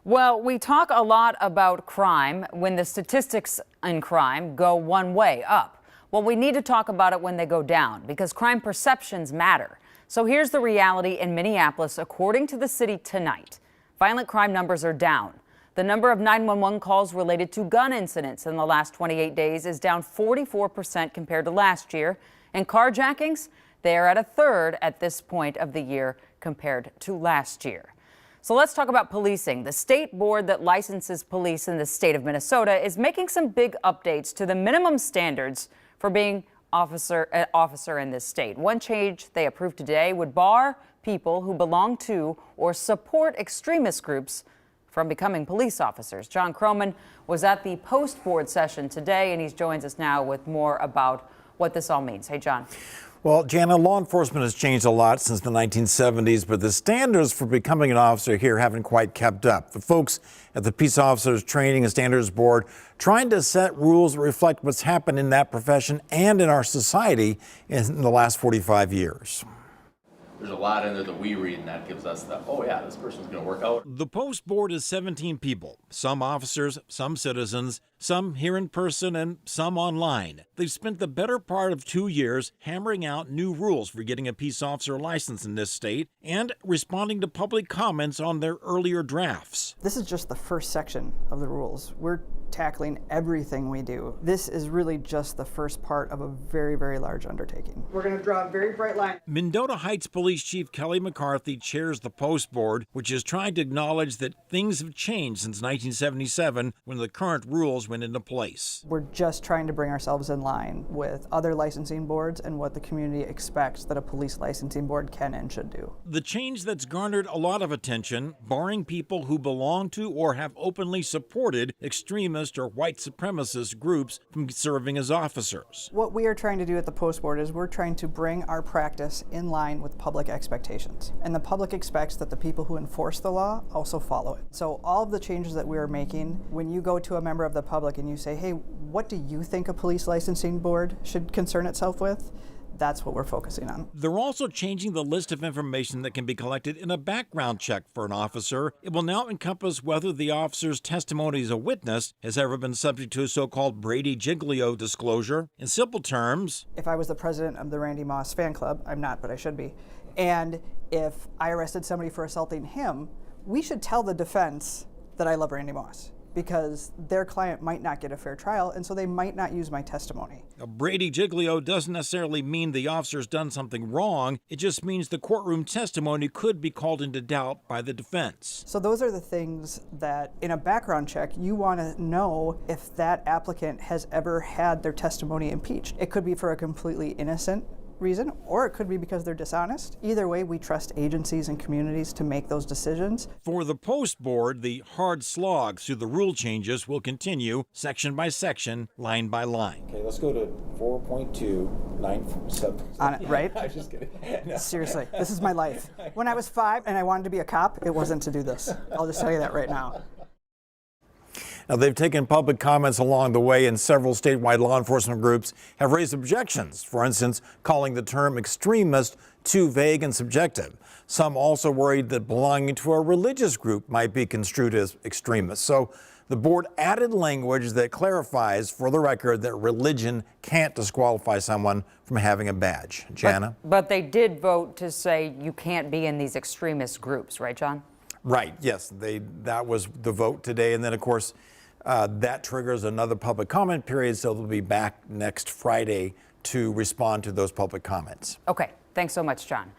Well, we talk a lot about crime when the statistics in crime go one way, up. Well, we need to talk about it when they go down because crime perceptions matter. So here's the reality in Minneapolis, according to the city tonight. Violent crime numbers are down. The number of 911 calls related to gun incidents in the last 28 days is down 44% compared to last year. And carjackings, they are at a third at this point of the year compared to last year. So let's talk about policing. The state board that licenses police in the state of Minnesota is making some big updates to the minimum standards for being an officer in this state. One change they approved today would bar people who belong to or support extremist groups from becoming police officers. John Croman was at the post board session today, and he joins us now with more about what this all means. Hey, John. Well, Jana, law enforcement has changed a lot since the 1970s, but the standards for becoming an officer here haven't quite kept up. The folks at the Peace Officers Training and Standards Board trying to set rules that reflect what's happened in that profession and in our society in the last 45 years. There's a lot in there that we read, and that gives us the, oh yeah, this person's going to work out. The post board is 17 people, some officers, some citizens, some here in person and some online. They've spent the better part of 2 years hammering out new rules for getting a peace officer license in this state and responding to public comments on their earlier drafts. This is just the first section of the rules. We're tackling everything we do. This is really just the first part of a very, very large undertaking. We're going to draw a very bright line. Mendota Heights Police Chief Kelly McCarthy chairs the post board, which is trying to acknowledge that things have changed since 1977 when the current rules went into place. We're just trying to bring ourselves in line with other licensing boards and what the community expects that a police licensing board can and should do. The change that's garnered a lot of attention, barring people who belong to or have openly supported extremist or white supremacist groups from serving as officers. What we are trying to do at the post board is we're trying to bring our practice in line with public expectations. And the public expects that the people who enforce the law also follow it. So all of the changes that we are making, when you go to a member of the public and you say, hey, what do you think a police licensing board should concern itself with? That's what we're focusing on. They're also changing the list of information that can be collected in a background check for an officer. It will now encompass whether the officer's testimony as a witness has ever been subject to a so-called Brady Giglio disclosure. In simple terms, if I was the president of the Randy Moss fan club, I'm not, but I should be, and if I arrested somebody for assaulting him, we should tell the defense that I love Randy Moss, because their client might not get a fair trial, and so they might not use my testimony. A Brady Giglio doesn't necessarily mean the officer's done something wrong. It just means the courtroom testimony could be called into doubt by the defense. So those are the things that, in a background check, you want to know if that applicant has ever had their testimony impeached. It could be for a completely innocent reason, or it could be because they're dishonest. Either way, we trust agencies and communities to make those decisions. For the post board, the hard slog through the rule changes will continue section by section, line by line. Okay, let's go to 4.297. On it, right? I was just kidding. No. Seriously, this is my life. When I was 5 and I wanted to be a cop, it wasn't to do this. I'll just tell you that right now. Now, they've taken public comments along the way, and several statewide law enforcement groups have raised objections, for instance, calling the term extremist too vague and subjective. Some also worried that belonging to a religious group might be construed as extremist. So the board added language that clarifies for the record that religion can't disqualify someone from having a badge. Jana? But they did vote to say you can't be in these extremist groups, right, John? Right, yes, that was the vote today. And then, of course, that triggers another public comment period, so they'll be back next Friday to respond to those public comments. Okay, thanks so much, John.